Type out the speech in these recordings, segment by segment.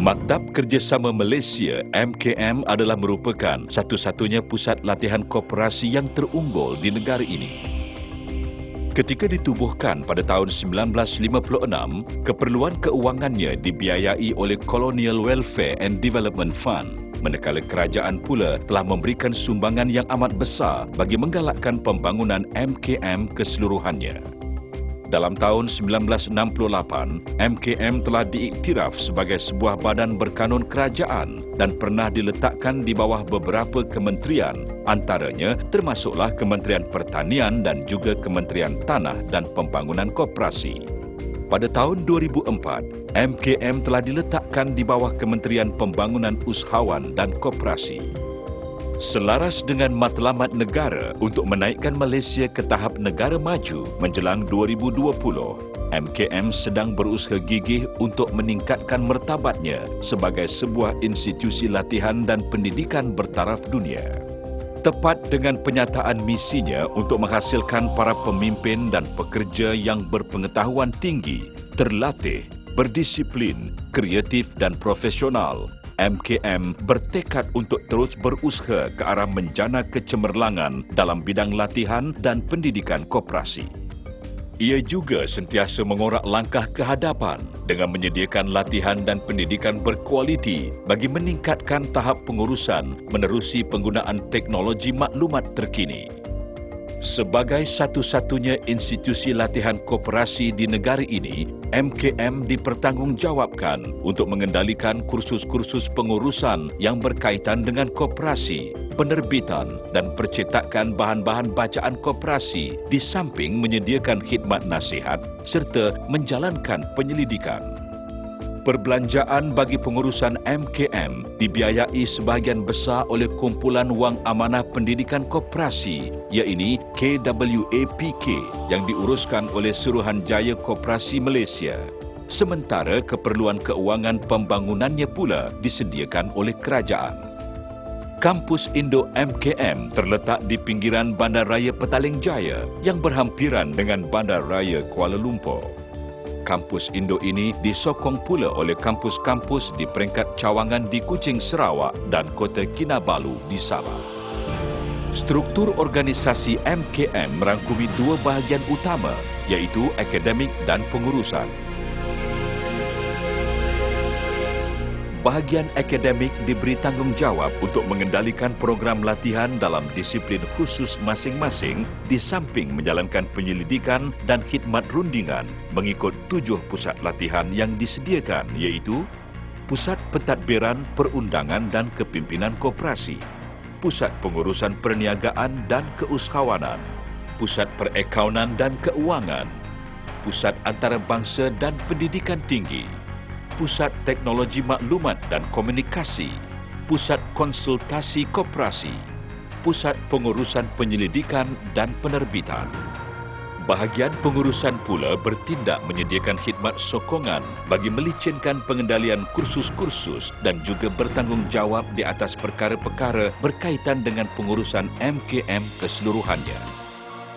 Maktab Kerjasama Malaysia (MKM) adalah merupakan satu-satunya pusat latihan koperasi yang terunggul di negara ini. Ketika ditubuhkan pada tahun 1956, keperluan keuangannya dibiayai oleh Colonial Welfare and Development Fund, manakala kerajaan pula telah memberikan sumbangan yang amat besar bagi menggalakkan pembangunan MKM keseluruhannya. Dalam tahun 1968, MKM telah diiktiraf sebagai sebuah badan berkanun kerajaan dan pernah diletakkan di bawah beberapa kementerian, antaranya termasuklah Kementerian Pertanian dan juga Kementerian Tanah dan Pembangunan Koperasi. Pada tahun 2004, MKM telah diletakkan di bawah Kementerian Pembangunan Usahawan dan Koperasi. Selaras dengan matlamat negara untuk menaikkan Malaysia ke tahap negara maju menjelang 2020, MKM sedang berusaha gigih untuk meningkatkan martabatnya sebagai sebuah institusi latihan dan pendidikan bertaraf dunia. Tepat dengan penyataan misinya untuk menghasilkan para pemimpin dan pekerja yang berpengetahuan tinggi, terlatih, berdisiplin, kreatif dan profesional, MKM bertekad untuk terus berusaha ke arah menjana kecemerlangan dalam bidang latihan dan pendidikan koperasi. Ia juga sentiasa mengorak langkah ke hadapan dengan menyediakan latihan dan pendidikan berkualiti bagi meningkatkan tahap pengurusan menerusi penggunaan teknologi maklumat terkini. Sebagai satu-satunya institusi latihan koperasi di negara ini, MKM dipertanggungjawabkan untuk mengendalikan kursus-kursus pengurusan yang berkaitan dengan koperasi, penerbitan dan percetakan bahan-bahan bacaan koperasi di samping menyediakan khidmat nasihat serta menjalankan penyelidikan. Perbelanjaan bagi pengurusan MKM dibiayai sebahagian besar oleh Kumpulan Wang Amanah Pendidikan Koperasi, iaitu KWAPK, yang diuruskan oleh Suruhanjaya Koperasi Malaysia. Sementara keperluan keuangan pembangunannya pula disediakan oleh kerajaan. Kampus Indo MKM terletak di pinggiran Bandaraya Petaling Jaya yang berhampiran dengan Bandaraya Kuala Lumpur. Kampus Indo ini disokong pula oleh kampus-kampus di peringkat cawangan di Kuching, Sarawak dan Kota Kinabalu di Sabah. Struktur organisasi MKM merangkumi dua bahagian utama, iaitu akademik dan pengurusan. Bahagian akademik diberi tanggungjawab untuk mengendalikan program latihan dalam disiplin khusus masing-masing di samping menjalankan penyelidikan dan khidmat rundingan mengikut 7 pusat latihan yang disediakan, iaitu Pusat Pentadbiran, Perundangan dan Kepimpinan Koperasi, Pusat Pengurusan Perniagaan dan Keusahawanan, Pusat Perakaunan dan Keuangan, Pusat Antarabangsa dan Pendidikan Tinggi, Pusat Teknologi Maklumat dan Komunikasi, Pusat Konsultasi Koperasi, Pusat Pengurusan Penyelidikan dan Penerbitan. Bahagian pengurusan pula bertindak menyediakan khidmat sokongan bagi melicinkan pengendalian kursus-kursus dan juga bertanggungjawab di atas perkara-perkara berkaitan dengan pengurusan MKM keseluruhannya.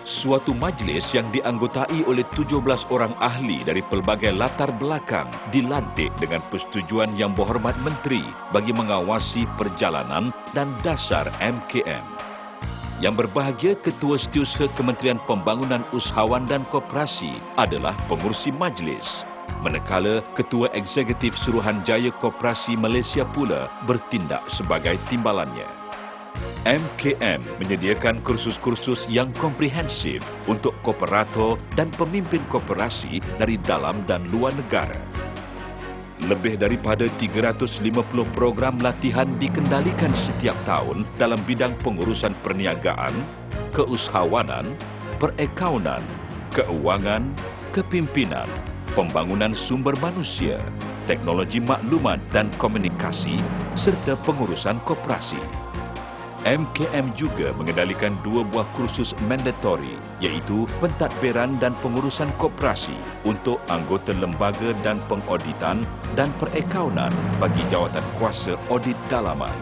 Suatu majlis yang dianggotai oleh 17 orang ahli dari pelbagai latar belakang dilantik dengan persetujuan Yang Berhormat Menteri bagi mengawasi perjalanan dan dasar MKM. Yang berbahagia Ketua Setiausaha Kementerian Pembangunan Usahawan dan Koperasi adalah pengurusi majlis, manakala Ketua Eksekutif Suruhanjaya Koperasi Malaysia pula bertindak sebagai timbalannya. MKM menyediakan kursus-kursus yang komprehensif untuk kooperator dan pemimpin koperasi dari dalam dan luar negara. Lebih daripada 350 program latihan dikendalikan setiap tahun dalam bidang pengurusan perniagaan, keusahawanan, perakaunan, keuangan, kepimpinan, pembangunan sumber manusia, teknologi maklumat dan komunikasi serta pengurusan koperasi. MKM juga mengendalikan 2 buah kursus mandatori, iaitu pentadbiran dan pengurusan koperasi untuk anggota lembaga dan pengauditan dan perakaunan bagi jawatan kuasa audit dalaman.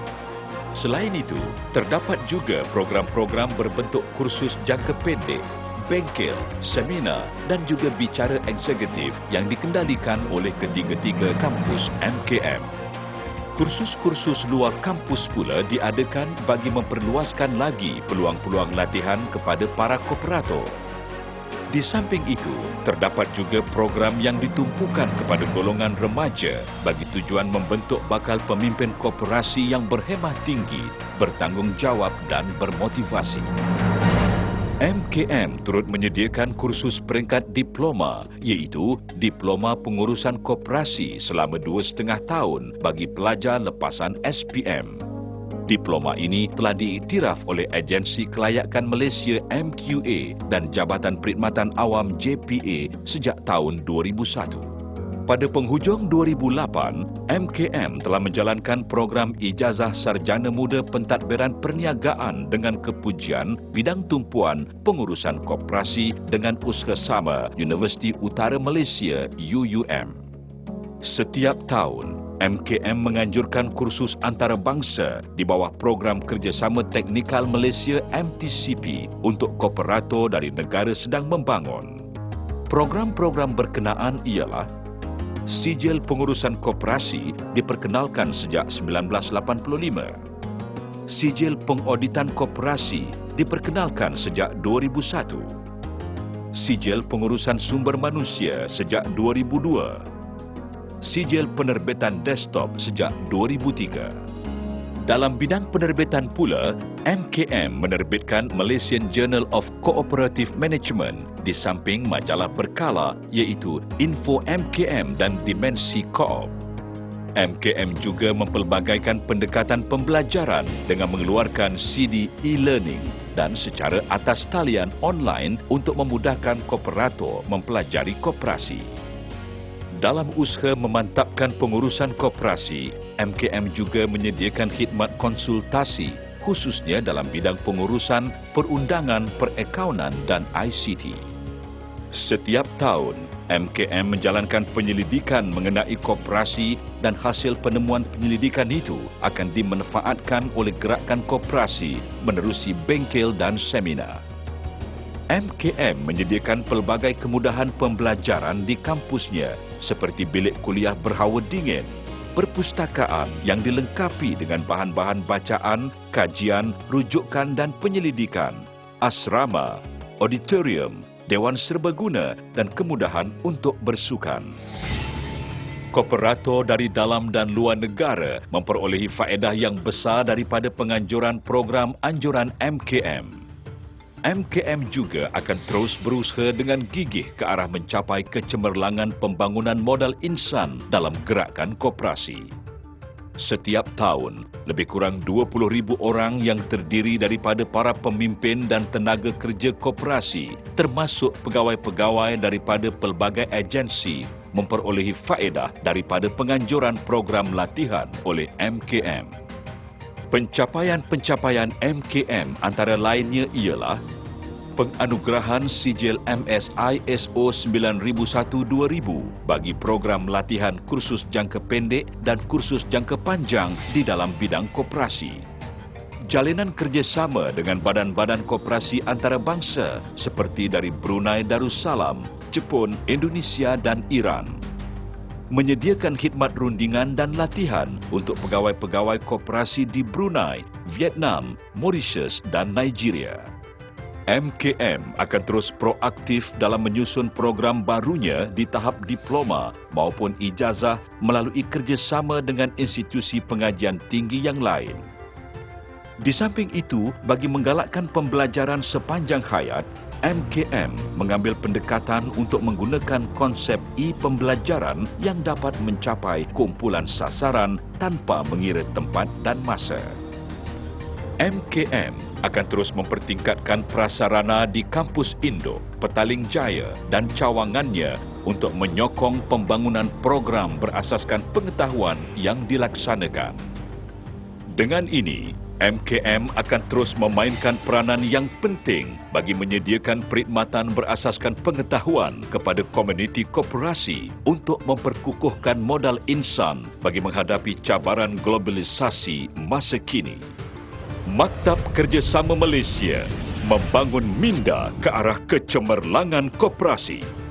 Selain itu, terdapat juga program-program berbentuk kursus jangka pendek, bengkel, seminar dan juga bicara eksekutif yang dikendalikan oleh ketiga-tiga kampus MKM. Kursus-kursus luar kampus pula diadakan bagi memperluaskan lagi peluang-peluang latihan kepada para kooperator. Di samping itu, terdapat juga program yang ditumpukan kepada golongan remaja bagi tujuan membentuk bakal pemimpin koperasi yang berhemah tinggi, bertanggungjawab dan bermotivasi. MKM turut menyediakan kursus peringkat diploma, iaitu Diploma Pengurusan Koperasi selama 2,5 tahun bagi pelajar lepasan SPM. Diploma ini telah diiktiraf oleh Agensi Kelayakan Malaysia MQA dan Jabatan Perkhidmatan Awam JPA sejak tahun 2001. Pada penghujung 2008, MKM telah menjalankan program Ijazah Sarjana Muda Pentadbiran Perniagaan dengan kepujian bidang tumpuan pengurusan koperasi dengan usaha sama Universiti Utara Malaysia UUM. Setiap tahun, MKM menganjurkan kursus antarabangsa di bawah Program Kerjasama Teknikal Malaysia MTCP untuk kooperator dari negara sedang membangun. Program-program berkenaan ialah Sijil Pengurusan Koperasi diperkenalkan sejak 1985. Sijil Pengauditan Koperasi diperkenalkan sejak 2001. Sijil Pengurusan Sumber Manusia sejak 2002. Sijil Penerbitan Desktop sejak 2003. Dalam bidang penerbitan pula, MKM menerbitkan Malaysian Journal of Cooperative Management di samping majalah berkala iaitu Info MKM dan Dimensi Koop. MKM juga mempelbagaikan pendekatan pembelajaran dengan mengeluarkan CD e-learning dan secara atas talian online untuk memudahkan kooperator mempelajari koperasi. Dalam usaha memantapkan pengurusan koperasi, MKM juga menyediakan khidmat konsultasi khususnya dalam bidang pengurusan, perundangan, perakaunan dan ICT. Setiap tahun, MKM menjalankan penyelidikan mengenai koperasi dan hasil penemuan penyelidikan itu akan dimanfaatkan oleh gerakan koperasi menerusi bengkel dan seminar. MKM menyediakan pelbagai kemudahan pembelajaran di kampusnya seperti bilik kuliah berhawa dingin, perpustakaan yang dilengkapi dengan bahan-bahan bacaan, kajian, rujukan dan penyelidikan, asrama, auditorium, dewan serbaguna dan kemudahan untuk bersukan. Kooperator dari dalam dan luar negara memperolehi faedah yang besar daripada penganjuran program anjuran MKM. MKM juga akan terus berusaha dengan gigih ke arah mencapai kecemerlangan pembangunan modal insan dalam gerakan koperasi. Setiap tahun, lebih kurang 20,000 orang yang terdiri daripada para pemimpin dan tenaga kerja koperasi, termasuk pegawai-pegawai daripada pelbagai agensi, memperolehi faedah daripada penganjuran program latihan oleh MKM. Pencapaian-pencapaian MKM antara lainnya ialah penganugerahan sijil MSI ISO 9001-2000 bagi program latihan kursus jangka pendek dan kursus jangka panjang di dalam bidang koperasi. Jalinan kerjasama dengan badan-badan koperasi antarabangsa seperti dari Brunei Darussalam, Jepun, Indonesia dan Iran. Menyediakan khidmat rundingan dan latihan untuk pegawai-pegawai koperasi di Brunei, Vietnam, Mauritius dan Nigeria. MKM akan terus proaktif dalam menyusun program barunya di tahap diploma maupun ijazah melalui kerjasama dengan institusi pengajian tinggi yang lain. Di samping itu, bagi menggalakkan pembelajaran sepanjang hayat, MKM mengambil pendekatan untuk menggunakan konsep e-pembelajaran yang dapat mencapai kumpulan sasaran tanpa mengira tempat dan masa. MKM akan terus mempertingkatkan prasarana di kampus Indo, Petaling Jaya dan cawangannya untuk menyokong pembangunan program berasaskan pengetahuan yang dilaksanakan. Dengan ini, MKM akan terus memainkan peranan yang penting bagi menyediakan perkhidmatan berasaskan pengetahuan kepada komuniti koperasi untuk memperkukuhkan modal insan bagi menghadapi cabaran globalisasi masa kini. Maktab Kerjasama Malaysia membangun minda ke arah kecemerlangan koperasi.